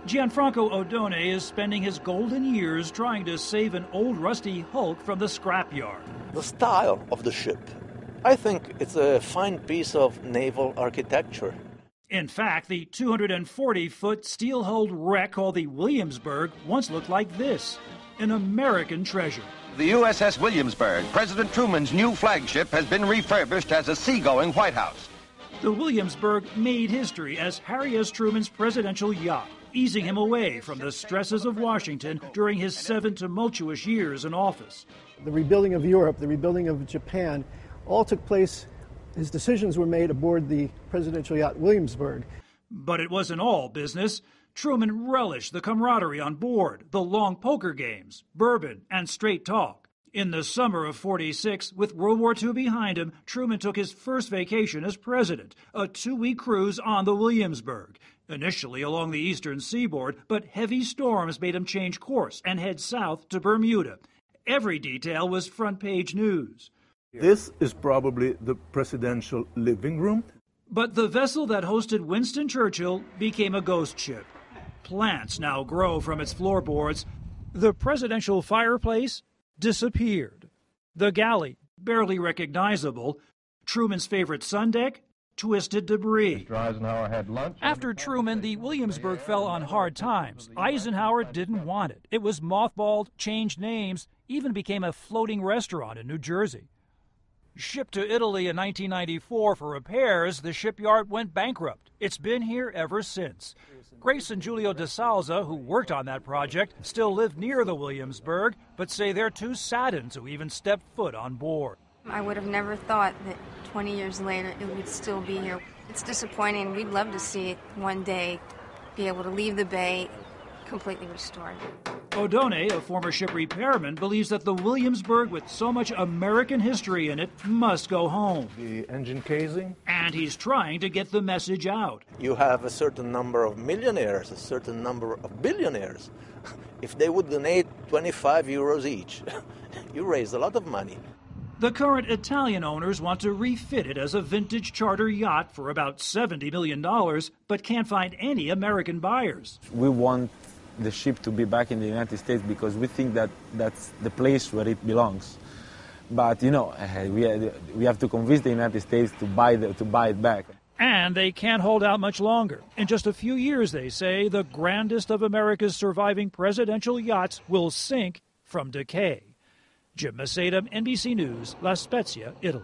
Gianfranco Odone is spending his golden years trying to save an old rusty hulk from the scrapyard. The style of the ship, I think it's a fine piece of naval architecture. In fact, the 240-foot steel-hulled wreck called the Williamsburg once looked like this, an American treasure. The USS Williamsburg, President Truman's new flagship, has been refurbished as a seagoing White House. The Williamsburg made history as Harry S. Truman's presidential yacht, easing him away from the stresses of Washington during his 7 tumultuous years in office. The rebuilding of Europe, the rebuilding of Japan, all took place. His decisions were made aboard the presidential yacht Williamsburg. But it wasn't all business. Truman relished the camaraderie on board, the long poker games, bourbon, and straight talk. In the summer of '46, with World War II behind him, Truman took his first vacation as president, a 2-week cruise on the Williamsburg. Initially along the eastern seaboard, but heavy storms made him change course and head south to Bermuda. Every detail was front-page news. This is probably the presidential living room. But the vessel that hosted Winston Churchill became a ghost ship. Plants now grow from its floorboards. The presidential fireplace disappeared. The galley, barely recognizable. Truman's favorite sun deck, twisted debris. Mr. Eisenhower had lunch. After Truman, the Williamsburg fell on hard times. Eisenhower didn't want it. It was mothballed, changed names, even became a floating restaurant in New Jersey. Shipped to Italy in 1994 for repairs, the shipyard went bankrupt. It's been here ever since. Grace and Giulio DeSalza, who worked on that project, still live near the Williamsburg, but say they're too saddened to even step foot on board. I would have never thought that 20 years later it would still be here. It's disappointing. We'd love to see it one day be able to leave the bay completely restored. Odone, a former ship repairman, believes that the Williamsburg, with so much American history in it, must go home. The engine casing. And he's trying to get the message out. You have a certain number of millionaires, a certain number of billionaires. If they would donate 25 euros each, you raise a lot of money. The current Italian owners want to refit it as a vintage charter yacht for about $70 million, but can't find any American buyers. We want the ship to be back in the United States because we think that that's the place where it belongs. But, you know, we have to convince the United States to buy it back. And they can't hold out much longer. In just a few years, they say, the grandest of America's surviving presidential yachts will sink from decay. Jim Maceda, NBC News, La Spezia, Italy.